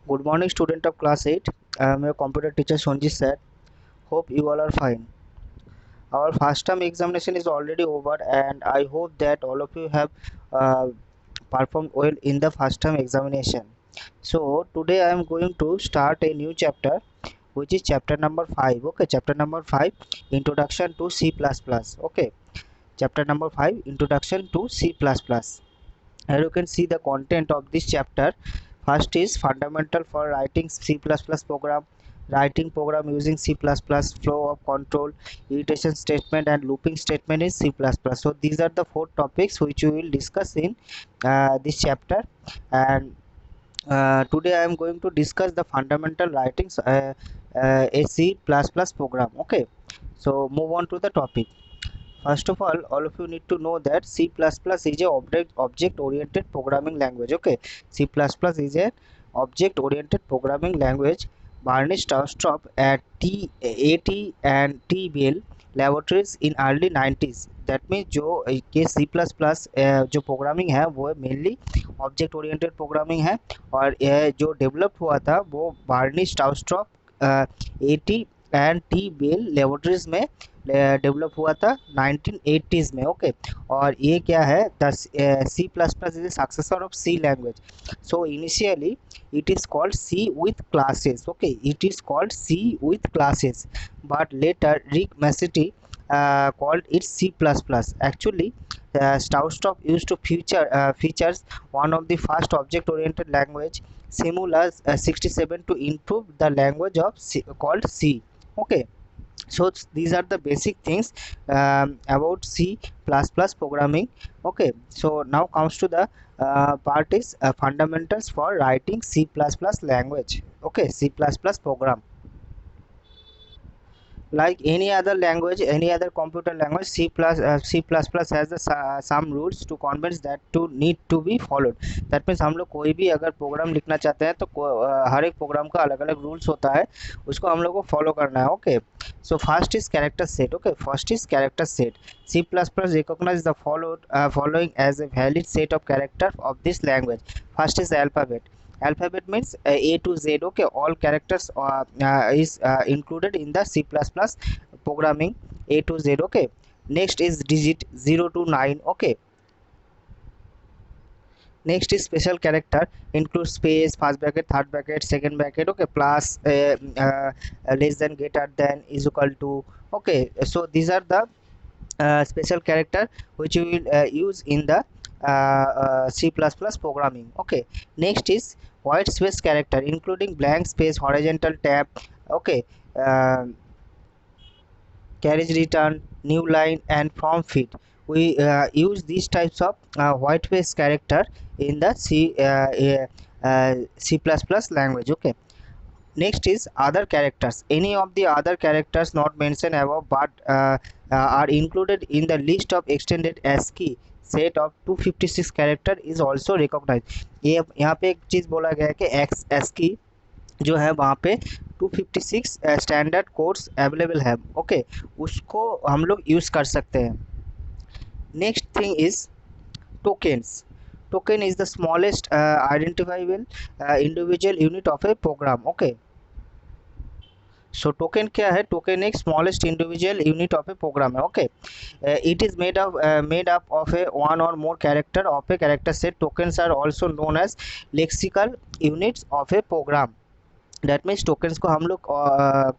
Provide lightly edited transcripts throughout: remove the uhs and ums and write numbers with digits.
Good morning, student of class 8. I am your computer teacher Sonji sir. Hope you all are fine. Our first term examination is already over, and I hope that all of you have uh, performed well in the first term examination. So today I am going to start a new chapter, which is chapter number 5. Okay, chapter number 5, Introduction to C++. Okay, chapter number 5, Introduction to C++. Here you can see the content of this chapter. First is fundamental for writing C++ program, writing program using C++, flow of control, iteration statement and looping statement in C++. So these are the four topics which we will discuss in this chapter. And today I am going to discuss the fundamental writings a C++ program. Okay, so move on to the topic. First of all of you need to know that C++ is a object oriented programming language. Okay, C++ is a object oriented programming language. Barney Stroustrup at TAT and TBL laboratories in early 90s. That means जो के C++ जो programming है वो mainly object oriented programming है और जो develop हुआ था वो Bjarne Stroustrup AT and T Bell laboratories में डेवलप हुआ था 1980s में. ओके, और ये क्या है the C plus plus is successor of C language. So initially it is called C with classes. Okay, it is called C with classes, but later Rick Massetti called it C++. Actually Stroustrup used to features one of the first object oriented language Simulus 67 to improve the language of C, called C. Okay, so these are the basic things about C++ programming. Okay, so now comes to the part is fundamentals for writing C++ language. Okay, C++ program. Like any other language, any other computer language, C++ has the some rules to convince that to need to be followed. That means हम लोग कोई भी अगर programme लिखना चाहते हैं तो हर एक प्रोग्राम का अलग अलग रूल्स होता है, उसको हम लोग को फॉलो करना है. Okay, so first is character set. Okay, first is character set. C++ recognize the following as a valid set of character of this language. First is alphabet. Alphabet means A to Z. Okay, all characters is included in the C++ programming A to Z. Okay, next is digit 0 to 9. Okay, next is special character, includes space, first bracket, third bracket, second bracket. Okay, plus less than, greater than, is equal to. Okay, so these are the special character which we will use in the C++ programming. Okay, next is white space character, including blank space, horizontal tab. Okay, uh, carriage return, new line and from fit. We use these types of white space character in the C++ language. Okay, next is other characters. Any of the other characters not mentioned above but are included in the list of extended ASCII set of 256 character is also recognized. ये यहाँ पे एक चीज़ बोला गया है कि ASCII जो है वहाँ पे 256 स्टैंडर्ड कोड्स अवेलेबल है. ओके, उसको हम लोग यूज़ कर सकते हैं. Next thing is tokens. Token is the smallest identifiable individual unit of a program. Okay, so token क्या है? Token एक smallest individual unit of a program है. Okay, it is made up of a one or more character of a character set. Tokens are also known as lexical units of a program. That means tokens को हम लोग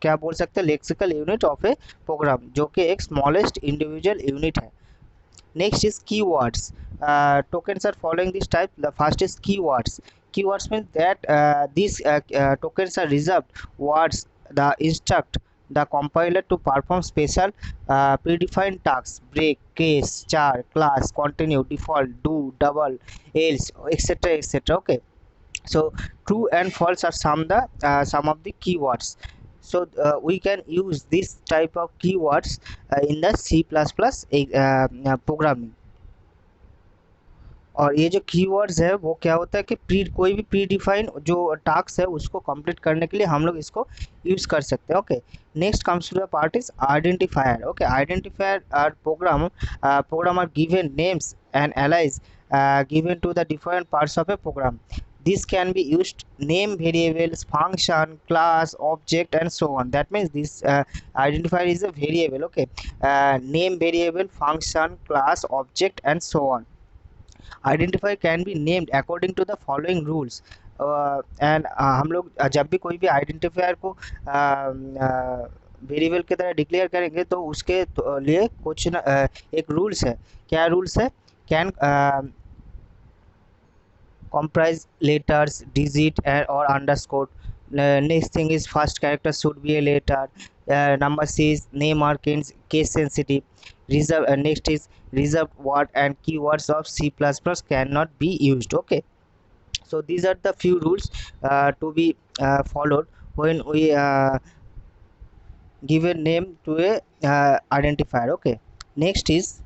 क्या बोल सकते हैं? Lexical unit of a program, जो कि एक स्मॉलेस्ट इंडिविजुअल यूनिट है. Next is keywords. Tokens are following this type. The first is keywords. Keywords means that these tokens are reserved words the instruct the compiler to perform special predefined tasks: break, case, char, class, continue, default, do, double, else, etc, etc. Okay, so true and false are some of the keywords. So we can use this type of keywords in the C++ programming. और ये जो keywords है वो क्या होता है कि कोई भी प्री डिफाइन जो टास्क है उसको कंप्लीट करने के लिए हम लोग इसको यूज़ कर सकते हैं. Okay, next comes to the part is identifier. Okay, identifier are program are given names and aliases given to the different parts of a program. This can be used name variables, function, class, object, and so on. That means this identifier is a variable. Okay, name variable, function, class, object, and so on. Identifier can be named according to the following rules. And हम लोग जब भी कोई भी identifier को variable की तरह declare करेंगे तो उसके लिए कुछ न, एक रूल्स है. क्या रूल्स है? Can comprise letters, digit, or underscore. Next thing is first character should be a letter. Number is name are case sensitive. Reserve. Next is reserved word and keywords of C++ cannot be used. Okay, so these are the few rules to be followed when we give a name to a identifier. Okay, next is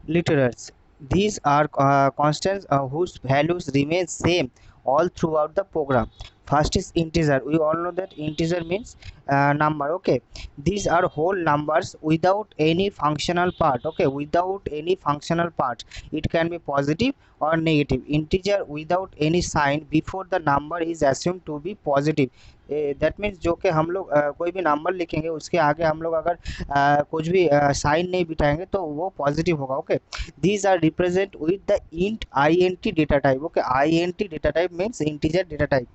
literals. These are constants whose values remain same all throughout the program. First is integer. We all know that integer means number. Okay, these are whole numbers without any functional part. Okay, without any functional part. It can be positive or negative. Integer without any sign before the number is assumed to be positive. That means जो कि हम लोग कोई भी number लिखेंगे उसके आगे हम लोग अगर कुछ भी साइन नहीं बिठाएंगे तो वो पॉजिटिव होगा. Okay, these are represent with the int data type. Okay, int data type means integer data type.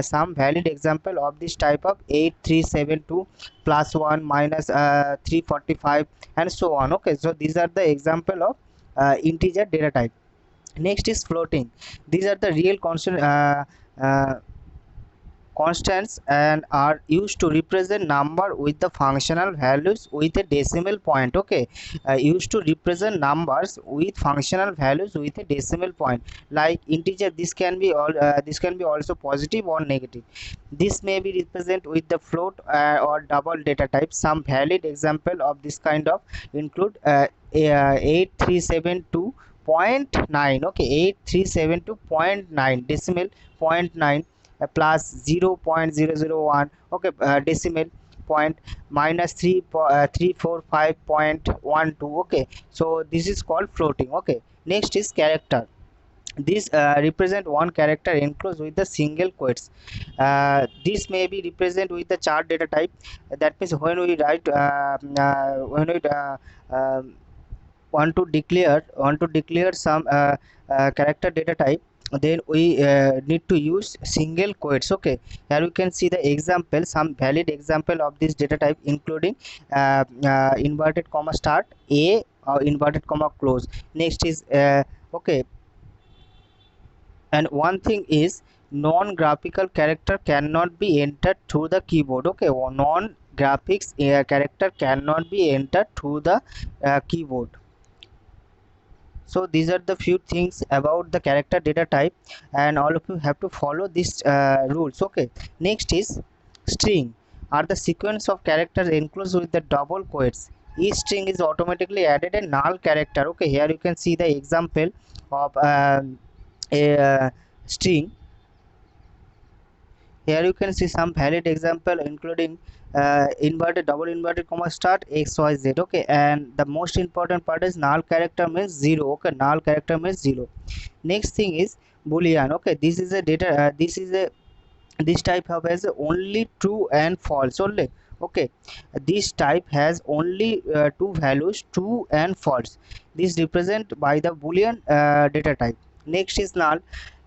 Some valid example of this type of 8372 plus 1 minus 345 and so on. Okay, so these are the example of integer data type. Next is floating. These are the real constant constants and are used to represent number with the functional values with a decimal point. Okay, used to represent numbers with functional values with a decimal point. Like integer, this can be also positive or negative. This may be represented with the float or double data type. Some valid example of this kind of include 8372.9. Okay, 8372.9 decimal 0.9 plus 0.001. Okay, decimal point minus 345.12. Okay, so this is called floating. Okay, next is character. This represent one character enclosed with the single quotes. This may be represent with the chart data type. That means when we write when we want to declare some character data type, then we need to use single quotes. Okay, here we can see the example, some valid example of this data type including inverted comma start a or inverted comma close. Next is okay, and one thing is non-graphical character cannot be entered through the keyboard. Okay, non-graphics character cannot be entered through the keyboard. So these are the few things about the character data type, and all of you have to follow these rules. Okay, next is string are the sequence of characters enclosed with the double quotes. Each string is automatically added a null character. Okay, here you can see the example of a string. Here you can see some valid example including inverted double inverted comma start xyz. Okay, and the most important part is null character means 0. Okay, null character means 0. Next thing is boolean. Okay, this is a data this type has only true and false only. Okay, this type has only two values, true and false. This represent by the boolean data type. Next is null.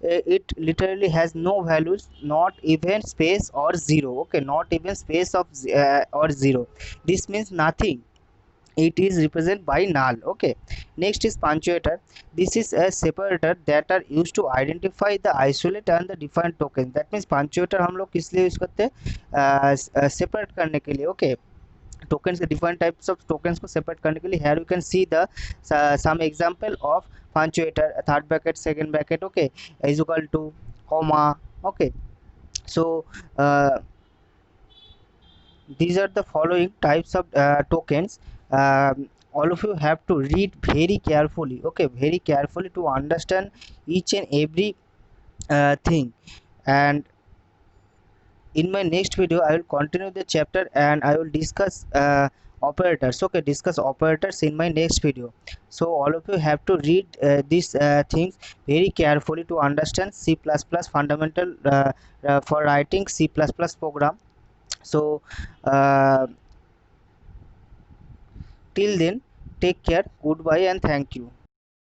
It literally has no values, not even space or 0. Okay, not even space of or 0. This means nothing. It is represented by null. Okay, next is punctuator. This is a separator that are used to identify the isolate and the defined token. That means punctuator हम लोग किस लिए use करते हैं? Separate करने के लिए. Okay, tokens, the different types of tokens को separate करने के लिए. Here you can see the some example of punctuator, third bracket, second bracket. Okay, is equal to comma. Okay, so these are the following types of tokens. All of you have to read very carefully. Okay, very carefully to understand each and every thing. And in my next video I will continue the chapter and I will discuss operators. Okay, discuss operators in my next video. So all of you have to read these things very carefully to understand C++ fundamental for writing C++ program. So uh, till then, take care, goodbye, and thank you.